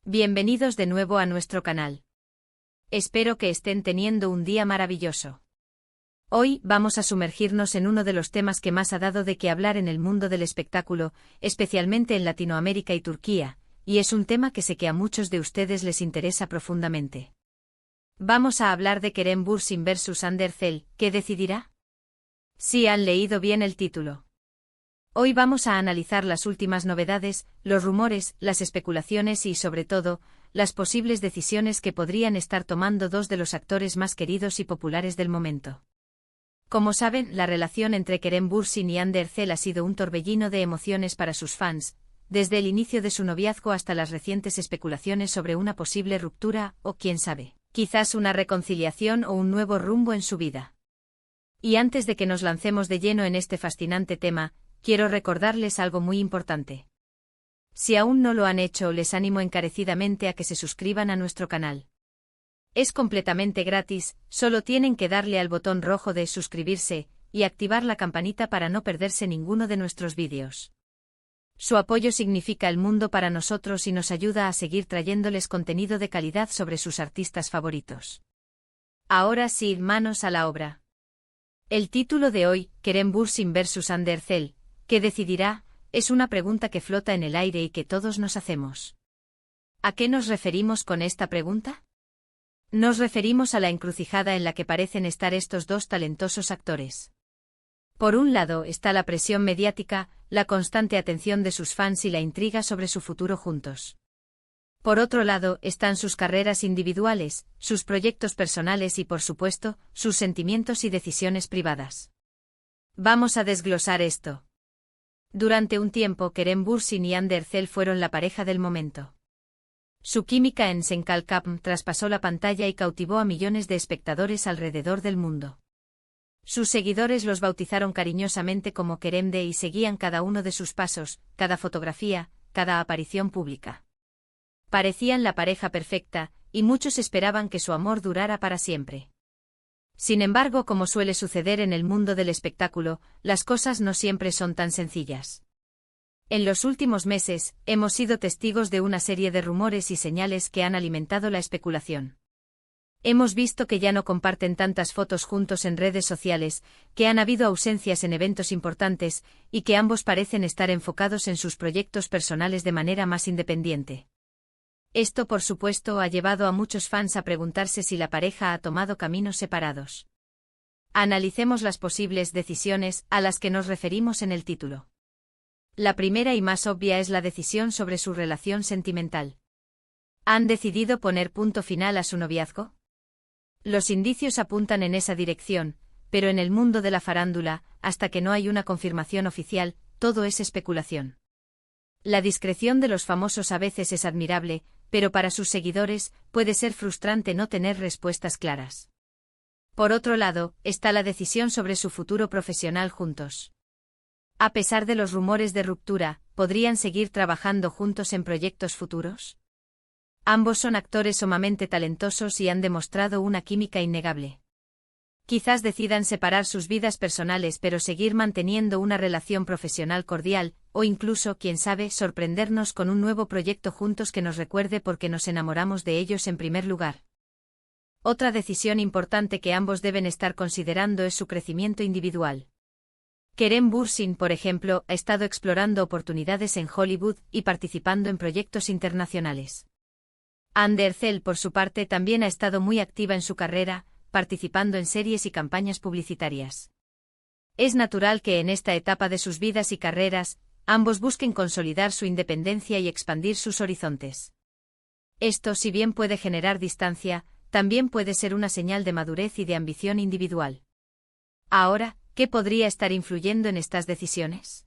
Bienvenidos de nuevo a nuestro canal. Espero que estén teniendo un día maravilloso. Hoy vamos a sumergirnos en uno de los temas que más ha dado de qué hablar en el mundo del espectáculo, especialmente en Latinoamérica y Turquía, y es un tema que sé que a muchos de ustedes les interesa profundamente. Vamos a hablar de Kerem Bürsin vs Hande Erçel, ¿qué decidirá? Sí han leído bien el título. Hoy vamos a analizar las últimas novedades, los rumores, las especulaciones y, sobre todo, las posibles decisiones que podrían estar tomando dos de los actores más queridos y populares del momento. Como saben, la relación entre Kerem Bürsin y Hande Erçel ha sido un torbellino de emociones para sus fans, desde el inicio de su noviazgo hasta las recientes especulaciones sobre una posible ruptura o, quién sabe, quizás una reconciliación o un nuevo rumbo en su vida. Y antes de que nos lancemos de lleno en este fascinante tema, quiero recordarles algo muy importante. Si aún no lo han hecho, les animo encarecidamente a que se suscriban a nuestro canal. Es completamente gratis, solo tienen que darle al botón rojo de suscribirse y activar la campanita para no perderse ninguno de nuestros vídeos. Su apoyo significa el mundo para nosotros y nos ayuda a seguir trayéndoles contenido de calidad sobre sus artistas favoritos. Ahora sí, manos a la obra. El título de hoy, Kerem Bürsin vs Hande Erçel, ¿qué decidirá?, es una pregunta que flota en el aire y que todos nos hacemos. ¿A qué nos referimos con esta pregunta? Nos referimos a la encrucijada en la que parecen estar estos dos talentosos actores. Por un lado está la presión mediática, la constante atención de sus fans y la intriga sobre su futuro juntos. Por otro lado están sus carreras individuales, sus proyectos personales y, por supuesto, sus sentimientos y decisiones privadas. Vamos a desglosar esto. Durante un tiempo Kerem Bürsin y Hande Erçel fueron la pareja del momento. Su química en Senkalkapm traspasó la pantalla y cautivó a millones de espectadores alrededor del mundo. Sus seguidores los bautizaron cariñosamente como Keremde y seguían cada uno de sus pasos, cada fotografía, cada aparición pública. Parecían la pareja perfecta, y muchos esperaban que su amor durara para siempre. Sin embargo, como suele suceder en el mundo del espectáculo, las cosas no siempre son tan sencillas. En los últimos meses, hemos sido testigos de una serie de rumores y señales que han alimentado la especulación. Hemos visto que ya no comparten tantas fotos juntos en redes sociales, que han habido ausencias en eventos importantes, y que ambos parecen estar enfocados en sus proyectos personales de manera más independiente. Esto, por supuesto, ha llevado a muchos fans a preguntarse si la pareja ha tomado caminos separados. Analicemos las posibles decisiones a las que nos referimos en el título. La primera y más obvia es la decisión sobre su relación sentimental. ¿Han decidido poner punto final a su noviazgo? Los indicios apuntan en esa dirección, pero en el mundo de la farándula, hasta que no hay una confirmación oficial, todo es especulación. La discreción de los famosos a veces es admirable, pero para sus seguidores puede ser frustrante no tener respuestas claras. Por otro lado, está la decisión sobre su futuro profesional juntos. A pesar de los rumores de ruptura, ¿podrían seguir trabajando juntos en proyectos futuros? Ambos son actores sumamente talentosos y han demostrado una química innegable. Quizás decidan separar sus vidas personales pero seguir manteniendo una relación profesional cordial, o incluso, quién sabe, sorprendernos con un nuevo proyecto juntos que nos recuerde por qué nos enamoramos de ellos en primer lugar. Otra decisión importante que ambos deben estar considerando es su crecimiento individual. Kerem Bürsin, por ejemplo, ha estado explorando oportunidades en Hollywood y participando en proyectos internacionales. Hande Erçel, por su parte, también ha estado muy activa en su carrera, participando en series y campañas publicitarias. Es natural que en esta etapa de sus vidas y carreras, ambos busquen consolidar su independencia y expandir sus horizontes. Esto, si bien puede generar distancia, también puede ser una señal de madurez y de ambición individual. Ahora, ¿qué podría estar influyendo en estas decisiones?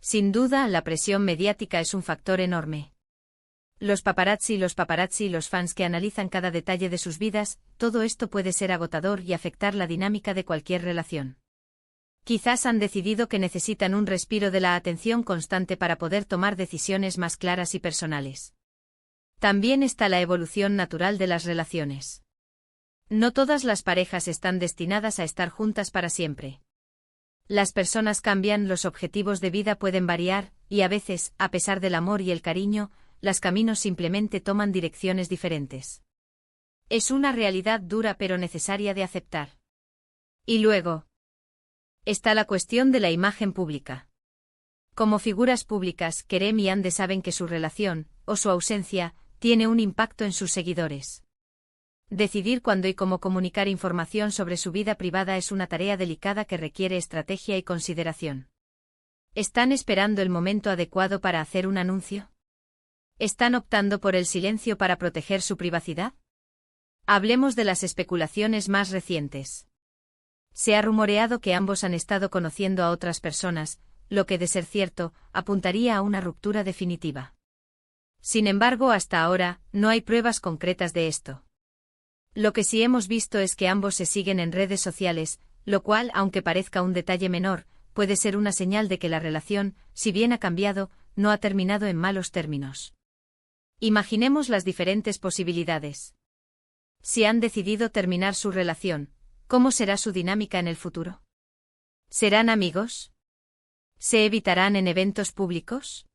Sin duda, la presión mediática es un factor enorme. Los paparazzi y los fans que analizan cada detalle de sus vidas, todo esto puede ser agotador y afectar la dinámica de cualquier relación. Quizás han decidido que necesitan un respiro de la atención constante para poder tomar decisiones más claras y personales. También está la evolución natural de las relaciones. No todas las parejas están destinadas a estar juntas para siempre. Las personas cambian, los objetivos de vida pueden variar, y a veces, a pesar del amor y el cariño, los caminos simplemente toman direcciones diferentes. Es una realidad dura pero necesaria de aceptar. Y luego está la cuestión de la imagen pública. Como figuras públicas, Kerem y Ande saben que su relación, o su ausencia, tiene un impacto en sus seguidores. Decidir cuándo y cómo comunicar información sobre su vida privada es una tarea delicada que requiere estrategia y consideración. ¿Están esperando el momento adecuado para hacer un anuncio? ¿Están optando por el silencio para proteger su privacidad? Hablemos de las especulaciones más recientes. Se ha rumoreado que ambos han estado conociendo a otras personas, lo que de ser cierto, apuntaría a una ruptura definitiva. Sin embargo, hasta ahora, no hay pruebas concretas de esto. Lo que sí hemos visto es que ambos se siguen en redes sociales, lo cual, aunque parezca un detalle menor, puede ser una señal de que la relación, si bien ha cambiado, no ha terminado en malos términos. Imaginemos las diferentes posibilidades. Si han decidido terminar su relación, ¿cómo será su dinámica en el futuro? ¿Serán amigos? ¿Se evitarán en eventos públicos?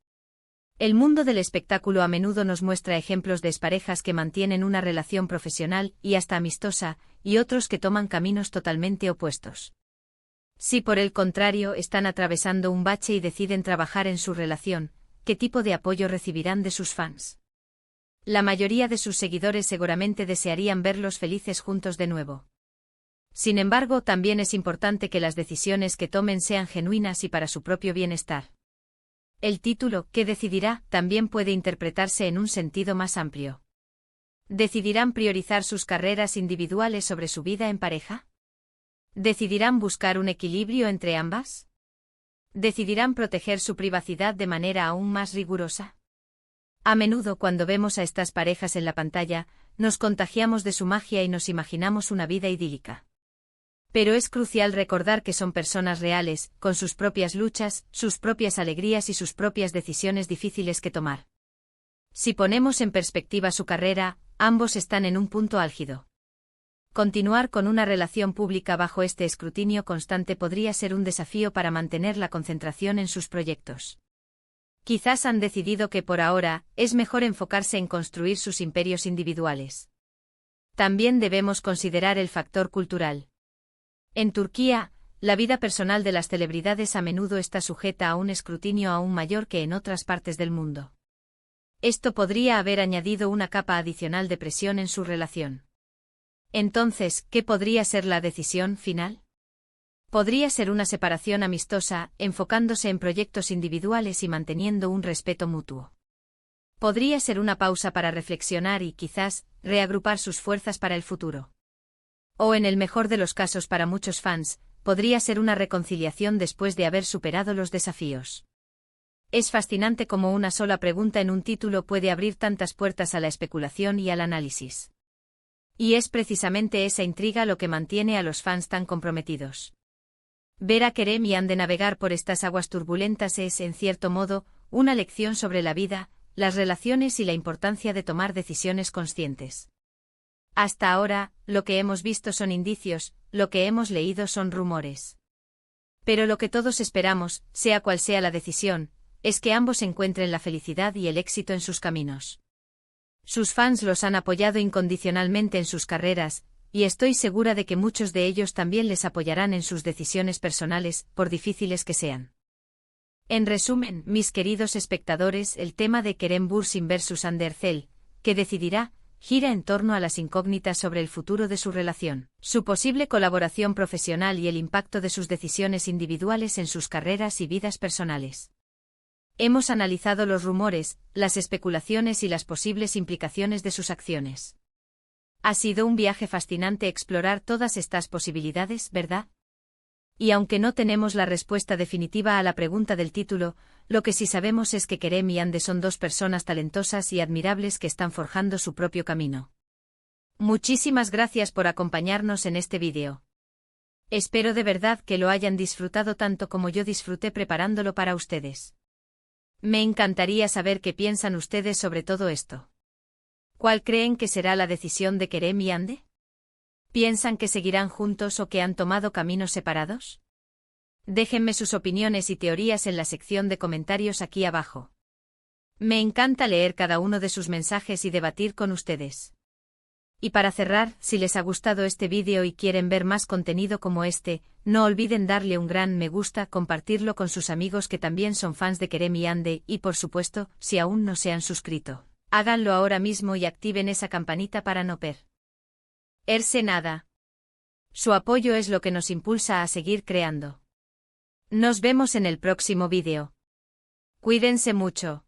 El mundo del espectáculo a menudo nos muestra ejemplos de exparejas que mantienen una relación profesional y hasta amistosa, y otros que toman caminos totalmente opuestos. Si por el contrario están atravesando un bache y deciden trabajar en su relación, ¿qué tipo de apoyo recibirán de sus fans? La mayoría de sus seguidores seguramente desearían verlos felices juntos de nuevo. Sin embargo, también es importante que las decisiones que tomen sean genuinas y para su propio bienestar. El título, ¿qué decidirá?, también puede interpretarse en un sentido más amplio. ¿Decidirán priorizar sus carreras individuales sobre su vida en pareja? ¿Decidirán buscar un equilibrio entre ambas? ¿Decidirán proteger su privacidad de manera aún más rigurosa? A menudo cuando vemos a estas parejas en la pantalla, nos contagiamos de su magia y nos imaginamos una vida idílica. Pero es crucial recordar que son personas reales, con sus propias luchas, sus propias alegrías y sus propias decisiones difíciles que tomar. Si ponemos en perspectiva su carrera, ambos están en un punto álgido. Continuar con una relación pública bajo este escrutinio constante podría ser un desafío para mantener la concentración en sus proyectos. Quizás han decidido que por ahora, es mejor enfocarse en construir sus imperios individuales. También debemos considerar el factor cultural. En Turquía, la vida personal de las celebridades a menudo está sujeta a un escrutinio aún mayor que en otras partes del mundo. Esto podría haber añadido una capa adicional de presión en su relación. Entonces, ¿qué podría ser la decisión final? Podría ser una separación amistosa, enfocándose en proyectos individuales y manteniendo un respeto mutuo. Podría ser una pausa para reflexionar y, quizás, reagrupar sus fuerzas para el futuro. O en el mejor de los casos para muchos fans, podría ser una reconciliación después de haber superado los desafíos. Es fascinante cómo una sola pregunta en un título puede abrir tantas puertas a la especulación y al análisis. Y es precisamente esa intriga lo que mantiene a los fans tan comprometidos. Ver a Kerem y Ande navegar por estas aguas turbulentas es, en cierto modo, una lección sobre la vida, las relaciones y la importancia de tomar decisiones conscientes. Hasta ahora, lo que hemos visto son indicios, lo que hemos leído son rumores. Pero lo que todos esperamos, sea cual sea la decisión, es que ambos encuentren la felicidad y el éxito en sus caminos. Sus fans los han apoyado incondicionalmente en sus carreras, y estoy segura de que muchos de ellos también les apoyarán en sus decisiones personales, por difíciles que sean. En resumen, mis queridos espectadores, el tema de Kerem Bürsin vs Hande Erçel, ¿qué decidirá?, gira en torno a las incógnitas sobre el futuro de su relación, su posible colaboración profesional y el impacto de sus decisiones individuales en sus carreras y vidas personales. Hemos analizado los rumores, las especulaciones y las posibles implicaciones de sus acciones. Ha sido un viaje fascinante explorar todas estas posibilidades, ¿verdad? Y aunque no tenemos la respuesta definitiva a la pregunta del título, lo que sí sabemos es que Kerem y Hande son dos personas talentosas y admirables que están forjando su propio camino. Muchísimas gracias por acompañarnos en este vídeo. Espero de verdad que lo hayan disfrutado tanto como yo disfruté preparándolo para ustedes. Me encantaría saber qué piensan ustedes sobre todo esto. ¿Cuál creen que será la decisión de Kerem y Hande? ¿Piensan que seguirán juntos o que han tomado caminos separados? Déjenme sus opiniones y teorías en la sección de comentarios aquí abajo. Me encanta leer cada uno de sus mensajes y debatir con ustedes. Y para cerrar, si les ha gustado este vídeo y quieren ver más contenido como este, no olviden darle un gran me gusta, compartirlo con sus amigos que también son fans de Kerem y Ande y por supuesto, si aún no se han suscrito, háganlo ahora mismo y activen esa campanita para no perderse nada. Su apoyo es lo que nos impulsa a seguir creando. Nos vemos en el próximo vídeo. Cuídense mucho.